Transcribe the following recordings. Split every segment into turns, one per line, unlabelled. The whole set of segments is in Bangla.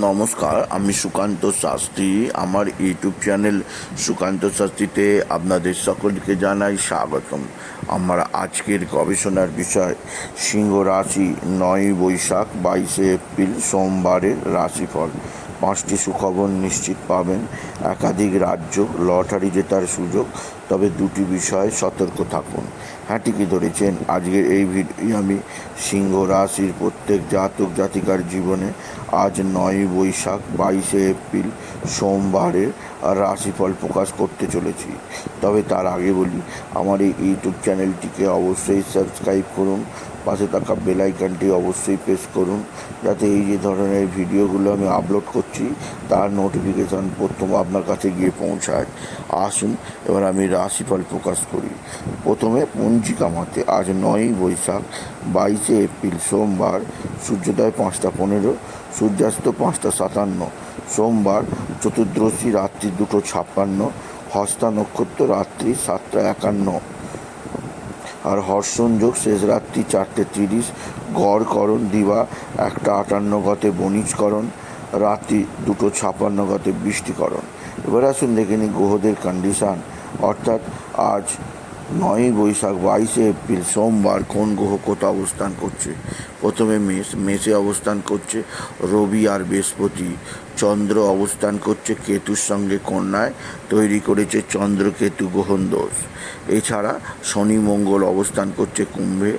নমস্কার, আমি সুকান্ত শাস্ত্রী। আমার ইউটিউব চ্যানেল সুকান্ত শাস্ত্রীতে আপনাদের সকলকে জানাই স্বাগতম। আমার আজকের গবেষণার বিষয় সিংহ রাশি 9 বৈশাখ 22 এপ্রিল সোমবারের রাশিফল। 5টি সুখবর নিশ্চিত পাবেন, একাধিক রাজ্য লটারি জেতার সুযোগ, তবে 2টি বিষয়ে সতর্ক থাকুন। হ্যাঁ, ঠিকই ধরেছেন। আজকের এই ভিডিও আমি সিংহ রাশির প্রত্যেক জাতক জাতিকার জীবনে আজ 9 বৈশাখ 22 এপ্রিল সোমবারের রাশিফল প্রকাশ করতে চলেছি। তবে তার আগে বলি, আমার এই ইউটিউব চ্যানেলটিকে অবশ্যই সাবস্ক্রাইব করুন, পাশে থাকা বেল আইকনটি অবশ্যই প্রেস করুন, যাতে এই যে ধরনের ভিডিওগুলো আমি আপলোড করছি তার নোটিফিকেশান প্রথম আপনার কাছে গিয়ে পৌঁছায়। আসুন এবার আমি রাশিফল প্রকাশ করি। প্রথমে পঞ্জিকা মতে আজ 9 বৈশাখ 22 এপ্রিল সোমবার, সূর্যোদয় 5টা 15, সূর্যাস্ত 5টা 57, সোমবার চতুর্দশী রাত্রি 2টো 56, হস্তা নক্ষত্র রাত্রি 7টা 51, আর হর্ষণযোগ শেষ রাত্রি 4টে 30, গড়করণ দিবা 1টা 58 গতে বণিজকরণ, রাত্রি 2টো 56 গতে বৃষ্টিকরণ। এবার আসুন দেখে নিই গ্রহদের কন্ডিশান, অর্থাৎ আজ 9 বৈশাখ 22 এপ্রিল সোমবার কোন গ্রহ কোথাও অবস্থান করছে। প্রথমে মেষে অবস্থান করছে রবি আর বৃহস্পতি। চন্দ্র অবস্থান করছে কেতুর সঙ্গে কন্যায়, তৈরি করেছে চন্দ্রকেতু গ্রহণ দোষ। এছাড়া শনি মঙ্গল অবস্থান করছে কুম্ভে,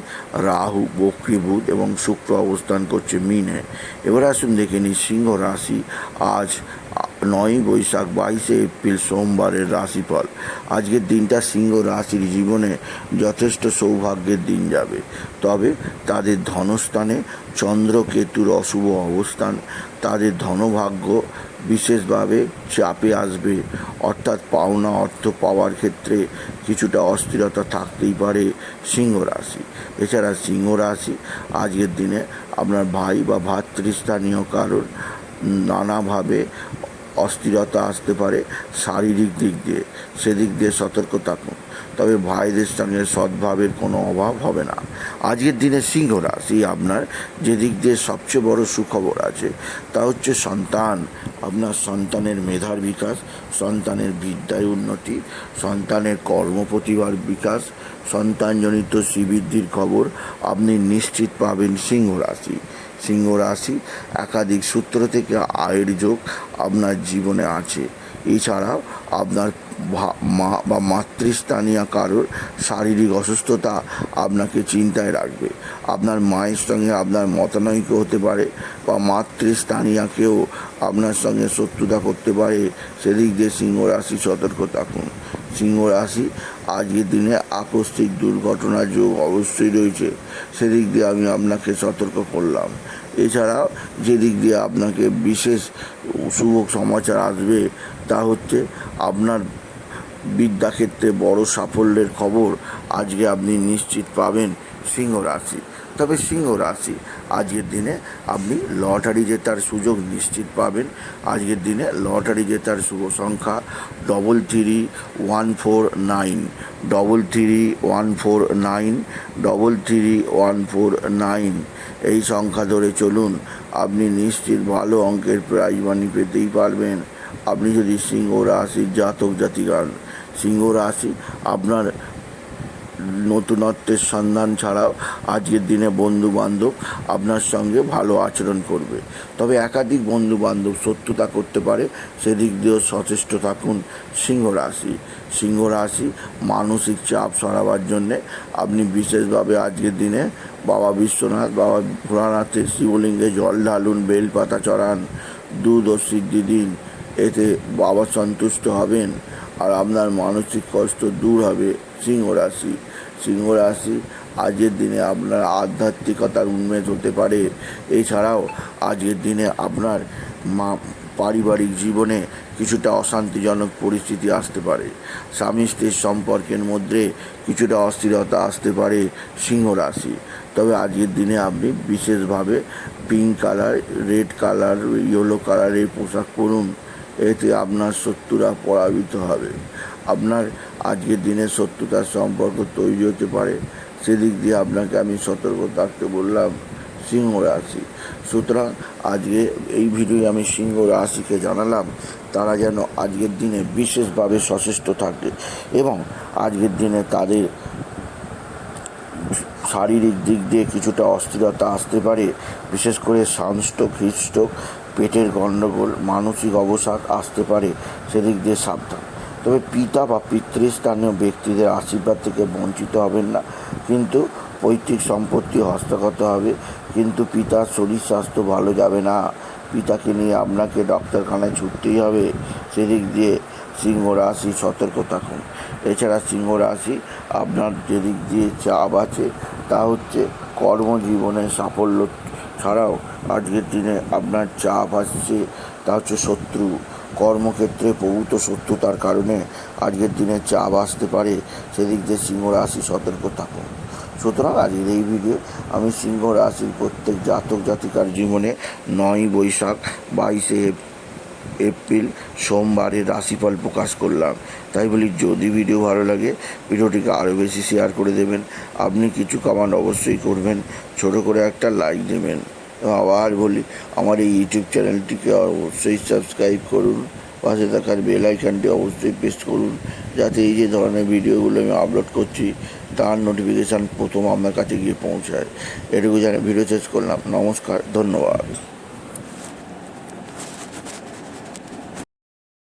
রাহু বক্রী বুধ এবং শুক্র অবস্থান করছে মীনে। এবার আসুন দেখে নিই সিংহ রাশি আজ 9 বৈশাখ 22 এপ্রিল সোমবারের রাশিফল। আজকের দিনটা সিংহ রাশির জীবনে যথেষ্ট সৌভাগ্যের দিন যাবে, তবে তাদের ধনস্থানে চন্দ্রকেতুর অশুভ অবস্থান তাদের ধনভাগ্য বিশেষভাবে চাপে আসবে, অর্থাৎ পাওনা অর্থ পাওয়ার ক্ষেত্রে কিছুটা অস্থিরতা থাকতেই পারে সিংহ রাশি। এছাড়া সিংহ রাশি আজকের দিনে আপনার ভাই বা ভাতৃস্থানীয় কারোর নানাভাবে অস্থিরতা আসতে পারে শারীরিক দিক দিয়ে, সেদিক দিয়ে সতর্ক থাকুন। তবে ভাইদের সঙ্গে সদ্ভাবের কোনো অভাব হবে না। আজকের দিনে সিংহ রাশি আপনার যে দিক দিয়ে সবচেয়ে বড় সুখবর আছে তা হচ্ছে সন্তান। আপনার সন্তানের মেধার বিকাশ, সন্তানের বিদ্যায় উন্নতি, সন্তানের কর্মপ্রতিভার বিকাশ, সন্তানজনিত শ্রীবৃদ্ধির খবর আপনি নিশ্চিত পাবেন সিংহ রাশি। সিংহ রাশি একাধিক সূত্র থেকে আয়ের যোগ আপনার জীবনে আছে। এছাড়াও আপনার মা বা মাতৃস্থানীয় কারোর শারীরিক অসুস্থতা আপনাকে চিন্তায় রাখবে। আপনার মায়ের সঙ্গে আপনার মতানৈক্য হতে পারে, বা মাতৃস্থানীয়কেও আপনার সঙ্গে শত্রুতা করতে পারে, সেদিক দিয়ে সিংহ রাশি সতর্ক থাকুন। সিংহ রাশি আজকের দিনে আকস্মিক দুর্ঘটনার যোগ অবশ্যই রয়েছে, সেদিক দিয়ে আমি আপনাকে সতর্ক করলাম। এছাড়াও যেদিক দিয়ে আপনাকে বিশেষ শুভ সমাচার আসবে তা হচ্ছে আপনার বিদ্যাক্ষেত্রে বড় সাফল্যের খবর আজকে আপনি নিশ্চিত পাবেন সিংহ রাশি। তবে সিংহ রাশি আজকের দিনে আপনি লটারি জেতার সুযোগ নিশ্চিত পাবেন। আজকের দিনে লটারি জেতার শুভ সংখ্যা 33149, 33149, 33149। এই সংখ্যা ধরে চলুন, আপনি নিশ্চিত ভালো অঙ্কের প্রাইজ মানি পেতেই পারবেন আপনি যদি সিংহ রাশির জাতক জাতিকার। সিংহ রাশি আপনার নতুনত্বের সন্ধান ছাড়াও আজকের দিনে বন্ধুবান্ধব আপনার সঙ্গে ভালো আচরণ করবে, তবে একাধিক বন্ধুবান্ধব শত্রুতা করতে পারে, সেদিক দিয়েও সচেষ্ট থাকুন সিংহ রাশি। সিংহ রাশি মানসিক চাপ সরাবার জন্যে আপনি বিশেষভাবে আজকের দিনে বাবা বিশ্বনাথ, বাবা ভোলানাথের শিবলিঙ্গে জল ঢালুন, বেলপাতা চড়ান, দুধ ও সিদ্ধি দিন। এতে বাবা সন্তুষ্ট হবেন আর আপনার মানসিক কষ্ট দূর হবে সিংহ রাশি। সিংহ রাশি আজকের দিনে আপনার আধ্যাত্মিকতার উন্মেষ হতে পারে। এছাড়াও আজকের দিনে আপনার পারিবারিক জীবনে কিছুটা অশান্তিজনক পরিস্থিতি আসতে পারে। স্বামী স্ত্রীর সম্পর্কের মধ্যে কিছুটা অস্থিরতা আসতে পারে সিংহ রাশি। তবে আজকের দিনে আপনি বিশেষভাবে pink colour, red colour, yellow কালারের পোশাক পরুন, এতে আপনার শত্রুরা পরাজিত হবে। আপনার আজকের দিনে শত্রুতার সম্পর্ক তৈরি হতে পারে, সেদিক দিয়ে আপনাকে আমি সতর্ক থাকতে বললাম সিংহ রাশি। সুতরাং আজকে এই ভিডিওয়ে আমি সিংহ রাশিকে জানালাম তারা যেন আজকের দিনে বিশেষভাবে সচেষ্ট থাকে এবং আজকের দিনে তাদের শারীরিক দিক দিয়ে কিছুটা অস্থিরতা আসতে পারে, বিশেষ করে সানস্ট্রোক, হৃদস্ট্রোক, পেটের গণ্ডগোল, মানসিক অবসাদ আসতে পারে, সেদিক দিয়ে সাবধান। তবে পিতা বা পিতৃস্থানীয় ব্যক্তিদের আশীর্বাদ থেকে বঞ্চিত হবেন না, কিন্তু পৈতৃক সম্পত্তি হস্তগত হবে, কিন্তু পিতার শরীর স্বাস্থ্য ভালো যাবে না, পিতাকে নিয়ে আপনাকে ডাক্তারখানায় ছুটতেই হবে, সেদিক দিয়ে সিংহ রাশি সতর্ক থাকুন। এছাড়া সিংহ রাশি আপনার যেদিক দিয়ে চাপ আছে তা হচ্ছে কর্মজীবনে সাফল্য ছাড়াও আজকের দিনে আপনার চাপ আসছে তা হচ্ছে শত্রু, কর্মক্ষেত্রে প্রভূত শত্রুতার কারণে আজকের দিনে চাপ আসতে পারে, সেদিক দিয়ে সিংহ রাশি সতর্ক থাকুন। সুতরাং আজকের এই ভিডিও আমি সিংহ রাশির প্রত্যেক জাতক জাতিকার জীবনে 9 বৈশাখ 22 এপ্রিল সোমবারের রাশিফল প্রকাশ করলাম। তাই বলি, যদি ভিডিও ভালো লাগে ভিডিওটিকে আরও বেশি শেয়ার করে দেবেন, আপনি কিছু কমেন্ট অবশ্যই করবেন, ছোট করে একটা লাইক দেবেন। আবার বলি, আমার এই ইউটিউব চ্যানেলটিকে অবশ্যই সাবস্ক্রাইব করুন, পাশে থাকার বেল আইকনটি অবশ্যই প্রেস করুন, যাতে এই যে ধরনের ভিডিওগুলো আমি আপলোড করছি তার নোটিফিকেশান প্রথম আপনার কাছে গিয়ে পৌঁছায়। এটুকু জানি ভিডিও শেষ করলাম। নমস্কার, ধন্যবাদ।